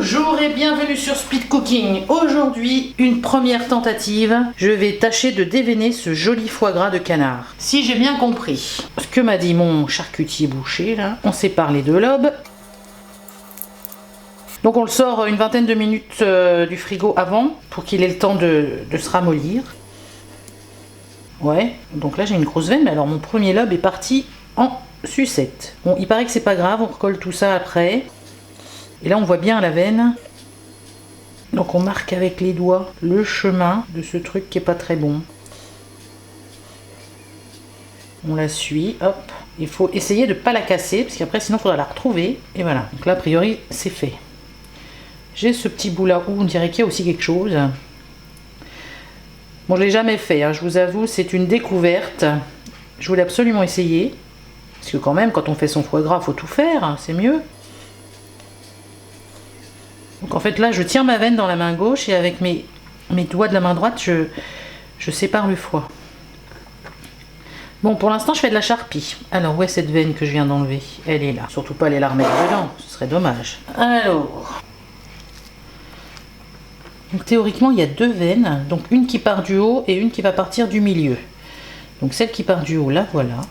Bonjour et bienvenue sur Speed Cooking. Aujourd'hui, une première tentative. Je vais tâcher de déveiner ce joli foie gras de canard. Si j'ai bien compris ce que m'a dit mon charcutier boucher, là, on sépare les deux lobes. Donc on le sort une vingtaine de minutes du frigo avant pour qu'il ait le temps de se ramollir. Ouais, donc là j'ai une grosse veine, mais alors mon premier lobe est parti en sucette. Bon, il paraît que c'est pas grave, on recolle tout ça après. Et là on voit bien la veine. Donc on marque avec les doigts le chemin de ce truc qui est pas très bon. On la suit, hop. Il faut essayer de ne pas la casser, parce qu'après sinon il faudra la retrouver. Et voilà, donc là a priori c'est fait. J'ai ce petit bout là où on dirait qu'il y a aussi quelque chose. Bon, je l'ai jamais fait, hein, je vous avoue, c'est une découverte. Je voulais absolument essayer. Parce que quand même, quand on fait son foie gras, il faut tout faire, hein, c'est mieux. Donc en fait là, je tiens ma veine dans la main gauche et avec mes doigts de la main droite, je sépare le foie. Bon, pour l'instant, je fais de la charpie. Alors, où est cette veine que je viens d'enlever? Elle est là. Surtout pas aller la remettre dedans, ce serait dommage. Alors... Donc théoriquement il y a deux veines, donc une qui part du haut et une qui va partir du milieu. Donc celle qui part du haut, là voilà.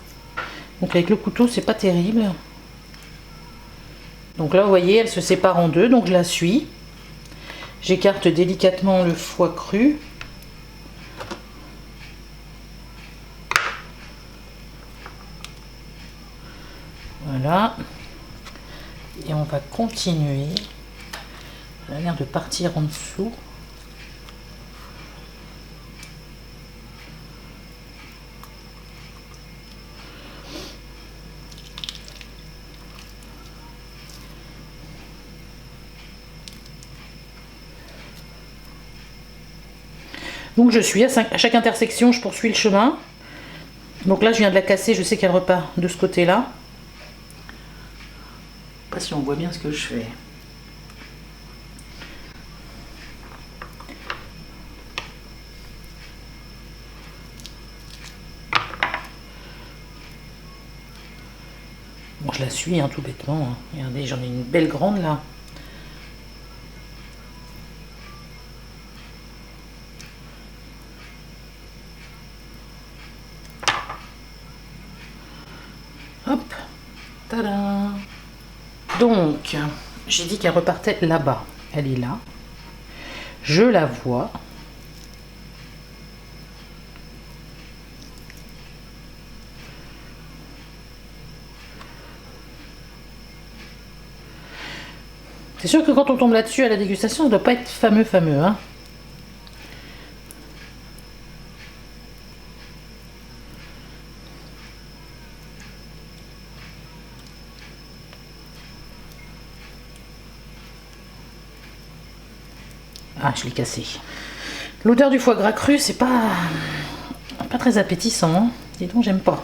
Donc avec le couteau c'est pas terrible. Donc là vous voyez elle se sépare en deux, donc je la suis. J'écarte délicatement le foie cru. Voilà. Et on va continuer. Elle a l'air de partir en dessous. Donc je suis à chaque intersection, je poursuis le chemin. Donc là je viens de la casser, je sais qu'elle repart de ce côté-là. Je sais pas si on voit bien ce que je fais. Bon, je la suis hein, tout bêtement. Hein. Regardez, j'en ai une belle grande là. Hop, tada. Donc, j'ai dit qu'elle repartait là-bas. Elle est là. Je la vois. C'est sûr que quand on tombe là-dessus à la dégustation, ça ne doit pas être fameux, hein. Ah, je l'ai cassé. L'odeur du foie gras cru, c'est pas très appétissant. Hein. Dis donc, j'aime pas.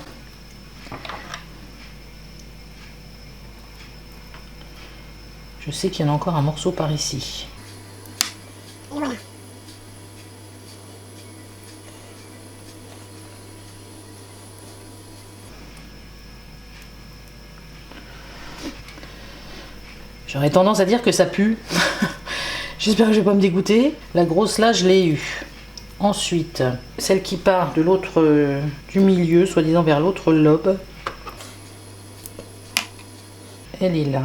Je sais qu'il y en a encore un morceau par ici. Et voilà. J'aurais tendance à dire que ça pue. J'espère que je vais pas me dégoûter. La grosse là, je l'ai eue. Ensuite, celle qui part de l'autre, du milieu, soi-disant vers l'autre lobe. Elle est là.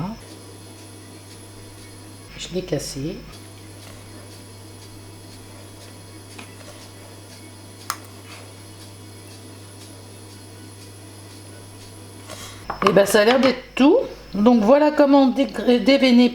Je l'ai cassée. Et ben ça a l'air d'être tout. Donc voilà comment déveiner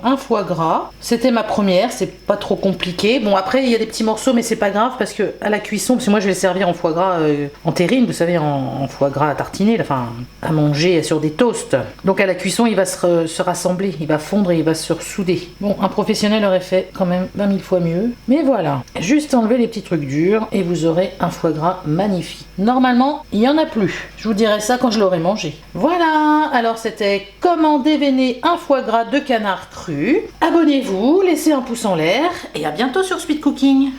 un foie gras. C'était ma première, c'est pas trop compliqué. Bon après il y a des petits morceaux mais c'est pas grave parce que à la cuisson, parce que moi je vais le servir en foie gras en terrine, vous savez en foie gras à tartiner, enfin à manger sur des toasts. Donc à la cuisson il va se rassembler, il va fondre et il va se ressouder. Bon un professionnel aurait fait quand même 20 000 fois mieux. Mais voilà, juste enlever les petits trucs durs et vous aurez un foie gras magnifique. Normalement il n'y en a plus. Je vous dirai ça quand je l'aurai mangé. Voilà, alors c'était comment déveiner un foie gras de canard cru. Abonnez-vous, laissez un pouce en l'air et à bientôt sur Speed Cooking.